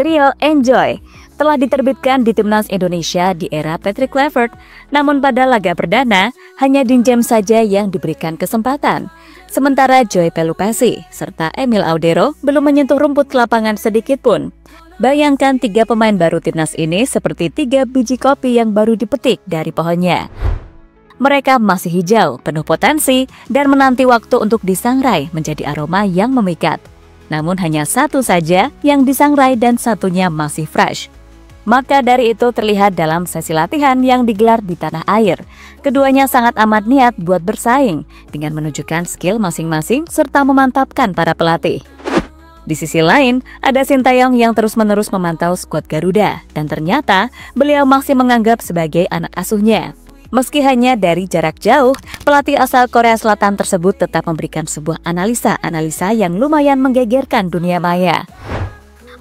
Trio Enjoy telah diterbitkan di Timnas Indonesia di era Patrick Kluivert, namun pada laga perdana hanya Dinjem saja yang diberikan kesempatan. Sementara Joy Pelupessy serta Emil Audero belum menyentuh rumput lapangan sedikit pun. Bayangkan 3 pemain baru Timnas ini seperti 3 biji kopi yang baru dipetik dari pohonnya. Mereka masih hijau, penuh potensi, dan menanti waktu untuk disangrai menjadi aroma yang memikat. Namun hanya satu saja yang disangrai dan satunya masih fresh. Maka dari itu terlihat dalam sesi latihan yang digelar di tanah air. Keduanya sangat amat niat buat bersaing dengan menunjukkan skill masing-masing serta memantapkan para pelatih. Di sisi lain, ada Sintayong yang terus-menerus memantau skuad Garuda dan ternyata beliau masih menganggap sebagai anak asuhnya. Meski hanya dari jarak jauh, pelatih asal Korea Selatan tersebut tetap memberikan sebuah analisa yang lumayan menggegerkan dunia maya.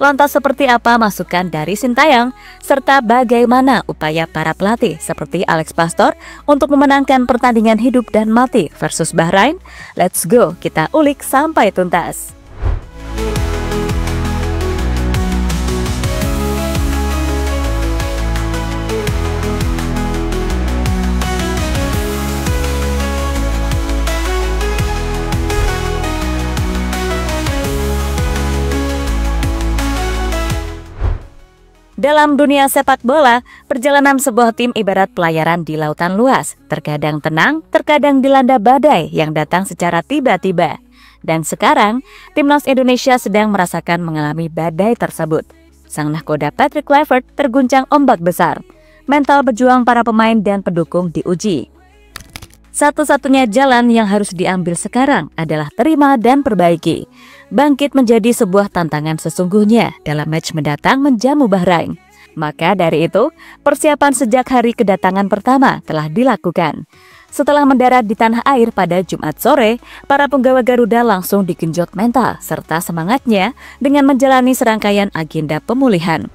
Lantas seperti apa masukan dari Sintayong, serta bagaimana upaya para pelatih seperti Alex Pastor untuk memenangkan pertandingan hidup dan mati versus Bahrain? Let's go, kita ulik sampai tuntas. Dalam dunia sepak bola, perjalanan sebuah tim ibarat pelayaran di lautan luas, terkadang tenang, terkadang dilanda badai yang datang secara tiba-tiba. Dan sekarang, Timnas Indonesia sedang merasakan mengalami badai tersebut. Sang nahkoda Patrick Kluivert terguncang ombak besar. Mental berjuang para pemain dan pendukung diuji. Satu-satunya jalan yang harus diambil sekarang adalah terima dan perbaiki. Bangkit menjadi sebuah tantangan sesungguhnya dalam match mendatang menjamu Bahrain. Maka dari itu, persiapan sejak hari kedatangan pertama telah dilakukan. Setelah mendarat di tanah air pada Jumat sore, para penggawa Garuda langsung digenjot mental serta semangatnya dengan menjalani serangkaian agenda pemulihan.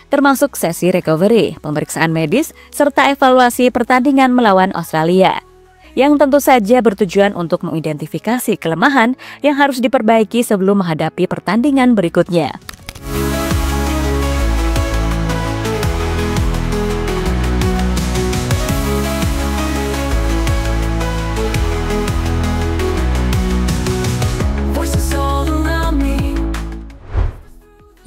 Termasuk sesi recovery, pemeriksaan medis, serta evaluasi pertandingan melawan Australia. Yang tentu saja bertujuan untuk mengidentifikasi kelemahan yang harus diperbaiki sebelum menghadapi pertandingan berikutnya.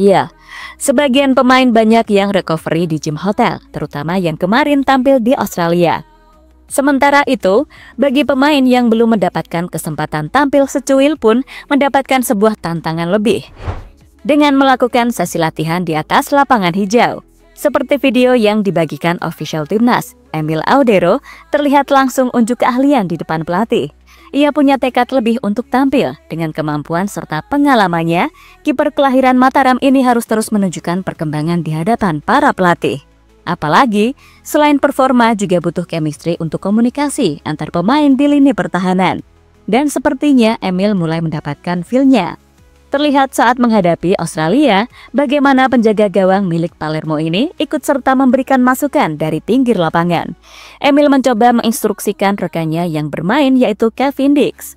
Ya, sebagian pemain banyak yang recovery di gym hotel, terutama yang kemarin tampil di Australia. Sementara itu, bagi pemain yang belum mendapatkan kesempatan tampil secuil pun mendapatkan sebuah tantangan lebih. Dengan melakukan sesi latihan di atas lapangan hijau. Seperti video yang dibagikan official Timnas, Emil Audero terlihat langsung unjuk keahlian di depan pelatih. Ia punya tekad lebih untuk tampil. Dengan kemampuan serta pengalamannya, kiper kelahiran Mataram ini harus terus menunjukkan perkembangan di hadapan para pelatih. Apalagi, selain performa juga butuh chemistry untuk komunikasi antar pemain di lini pertahanan. Dan sepertinya Emil mulai mendapatkan feel-nya. Terlihat saat menghadapi Australia, bagaimana penjaga gawang milik Palermo ini ikut serta memberikan masukan dari pinggir lapangan. Emil mencoba menginstruksikan rekannya yang bermain yaitu Kevin Dix.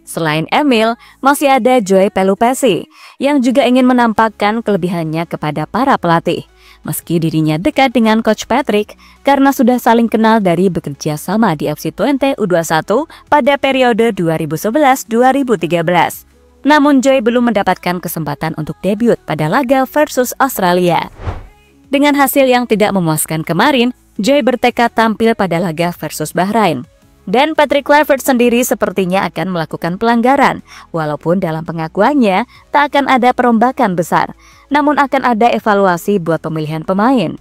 Selain Emil, masih ada Joy Pelupessy yang juga ingin menampakkan kelebihannya kepada para pelatih. Meski dirinya dekat dengan Coach Patrick karena sudah saling kenal dari bekerja sama di FC20 U21 pada periode 2011-2013. Namun Joy belum mendapatkan kesempatan untuk debut pada laga versus Australia. Dengan hasil yang tidak memuaskan kemarin, Joy bertekad tampil pada laga versus Bahrain. Dan Patrick Kluivert sendiri sepertinya akan melakukan pelanggaran, walaupun dalam pengakuannya tak akan ada perombakan besar, namun akan ada evaluasi buat pemilihan pemain.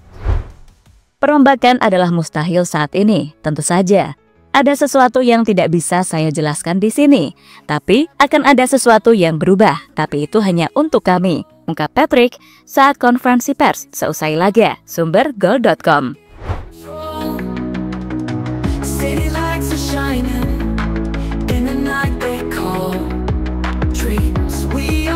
Perombakan adalah mustahil saat ini, tentu saja. Ada sesuatu yang tidak bisa saya jelaskan di sini, tapi akan ada sesuatu yang berubah, tapi itu hanya untuk kami, ungkap Patrick saat konferensi pers seusai laga, sumber goal.com. Shining in the night they call dreams we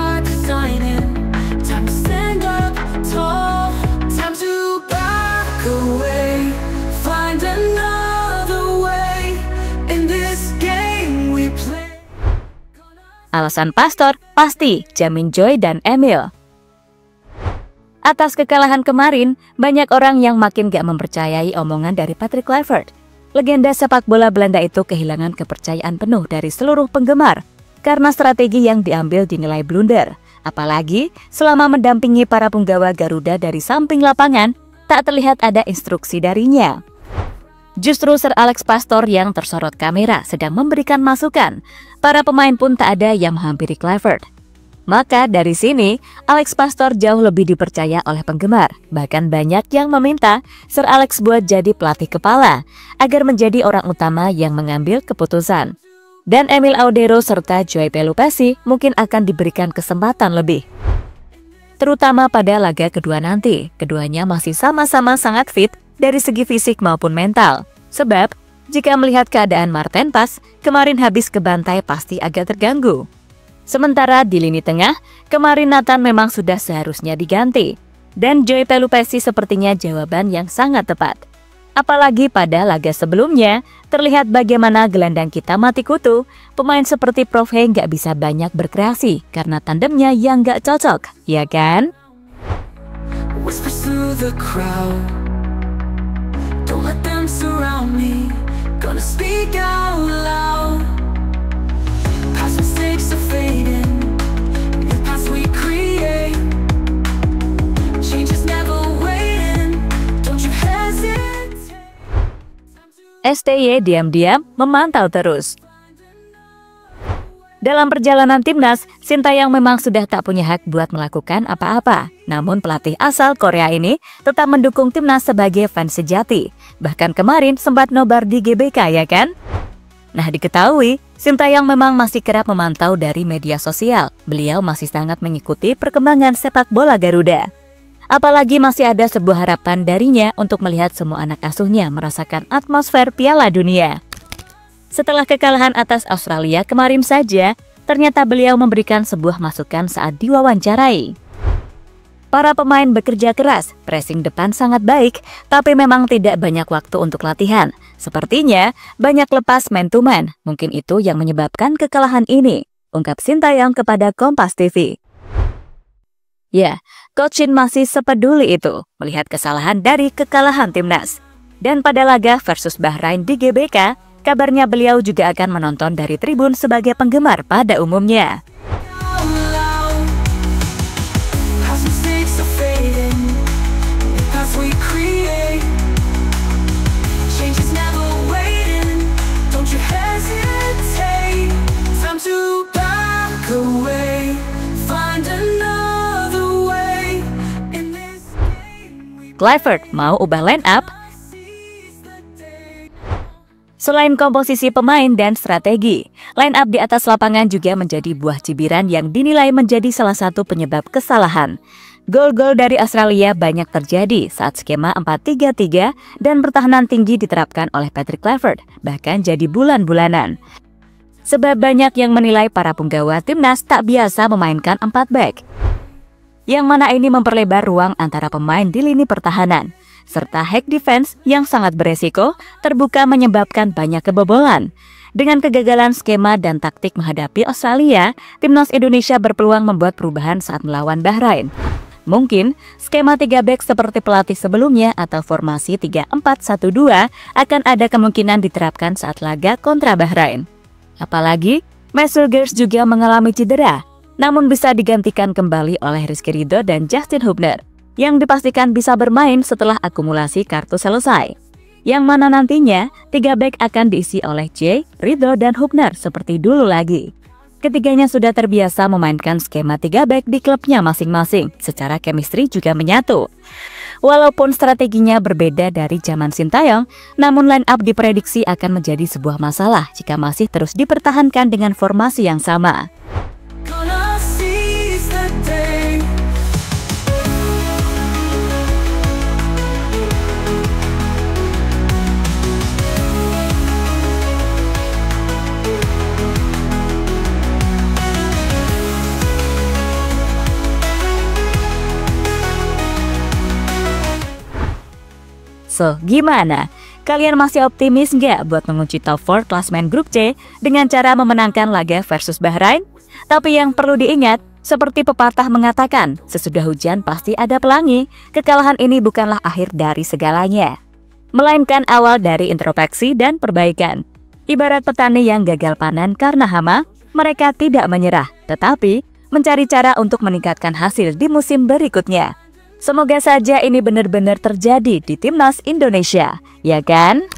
Alasan Pastor pasti jamin Joy dan Emil. Atas kekalahan kemarin, banyak orang yang makin gak mempercayai omongan dari Patrick Kluivert. Legenda sepak bola Belanda itu kehilangan kepercayaan penuh dari seluruh penggemar karena strategi yang diambil dinilai blunder. Apalagi selama mendampingi para punggawa Garuda dari samping lapangan, tak terlihat ada instruksi darinya. Justru Sir Alex Pastor yang tersorot kamera sedang memberikan masukan. Para pemain pun tak ada yang menghampiri Kluivert. Maka dari sini, Alex Pastor jauh lebih dipercaya oleh penggemar. Bahkan banyak yang meminta Sir Alex buat jadi pelatih kepala, agar menjadi orang utama yang mengambil keputusan. Dan Emil Audero serta Joy Pelupessy mungkin akan diberikan kesempatan lebih. Terutama pada laga kedua nanti, keduanya masih sama-sama sangat fit dari segi fisik maupun mental. Sebab, jika melihat keadaan Maarten Pas, kemarin habis ke bantai pasti agak terganggu. Sementara di lini tengah, kemarin Nathan memang sudah seharusnya diganti. Dan Joy Pelupessy sepertinya jawaban yang sangat tepat. Apalagi pada laga sebelumnya, terlihat bagaimana gelandang kita mati kutu, pemain seperti Prof Hey nggak bisa banyak berkreasi karena tandemnya yang nggak cocok, ya kan? Don't let them surround me, gonna speak out loud. Past mistakes are fading, the past we create. Change is never waiting, don't you hesitate. STY diam-diam memantau terus. Dalam perjalanan timnas, Sintayong memang sudah tak punya hak buat melakukan apa-apa. Namun pelatih asal Korea ini tetap mendukung timnas sebagai fans sejati. Bahkan kemarin sempat nobar di GBK, ya kan? Nah, diketahui, Sintayong memang masih kerap memantau dari media sosial. Beliau masih sangat mengikuti perkembangan sepak bola Garuda. Apalagi masih ada sebuah harapan darinya untuk melihat semua anak asuhnya merasakan atmosfer Piala Dunia. Setelah kekalahan atas Australia kemarin saja, ternyata beliau memberikan sebuah masukan saat diwawancarai. Para pemain bekerja keras, pressing depan sangat baik, tapi memang tidak banyak waktu untuk latihan. Sepertinya banyak lepas man to man, mungkin itu yang menyebabkan kekalahan ini, ungkap Sintayong kepada Kompas TV. Ya, Coach Shin masih sepeduli itu melihat kesalahan dari kekalahan timnas. Dan pada laga versus Bahrain di GBK, kabarnya beliau juga akan menonton dari tribun sebagai penggemar pada umumnya. Kluivert mau ubah line up? Selain komposisi pemain dan strategi, line up di atas lapangan juga menjadi buah cibiran yang dinilai menjadi salah satu penyebab kesalahan. Gol-gol dari Australia banyak terjadi saat skema 4-3-3 dan pertahanan tinggi diterapkan oleh Patrick Kluivert, bahkan jadi bulan-bulanan. Sebab banyak yang menilai para punggawa timnas tak biasa memainkan 4 back. Yang mana ini memperlebar ruang antara pemain di lini pertahanan, serta hack defense yang sangat beresiko terbuka menyebabkan banyak kebobolan. Dengan kegagalan skema dan taktik menghadapi Australia, timnas Indonesia berpeluang membuat perubahan saat melawan Bahrain. Mungkin skema 3 back seperti pelatih sebelumnya atau formasi 3-4-1-2 akan ada kemungkinan diterapkan saat laga kontra Bahrain. Apalagi, Mason Gers juga mengalami cedera, namun bisa digantikan kembali oleh Rizky Ridho dan Justin Hubner, yang dipastikan bisa bermain setelah akumulasi kartu selesai. Yang mana nantinya 3 back akan diisi oleh J, Ridho, dan Hubner seperti dulu lagi. Ketiganya sudah terbiasa memainkan skema 3 back di klubnya masing-masing, secara chemistry juga menyatu. Walaupun strateginya berbeda dari zaman Sintayong, namun line up diprediksi akan menjadi sebuah masalah jika masih terus dipertahankan dengan formasi yang sama. So, gimana? Kalian masih optimis nggak buat mengunci top 4 klasmen grup C dengan cara memenangkan laga versus Bahrain? Tapi yang perlu diingat, seperti pepatah mengatakan, sesudah hujan pasti ada pelangi. Kekalahan ini bukanlah akhir dari segalanya, melainkan awal dari introspeksi dan perbaikan. Ibarat petani yang gagal panen karena hama, mereka tidak menyerah, tetapi mencari cara untuk meningkatkan hasil di musim berikutnya. Semoga saja ini benar-benar terjadi di Timnas Indonesia, ya kan?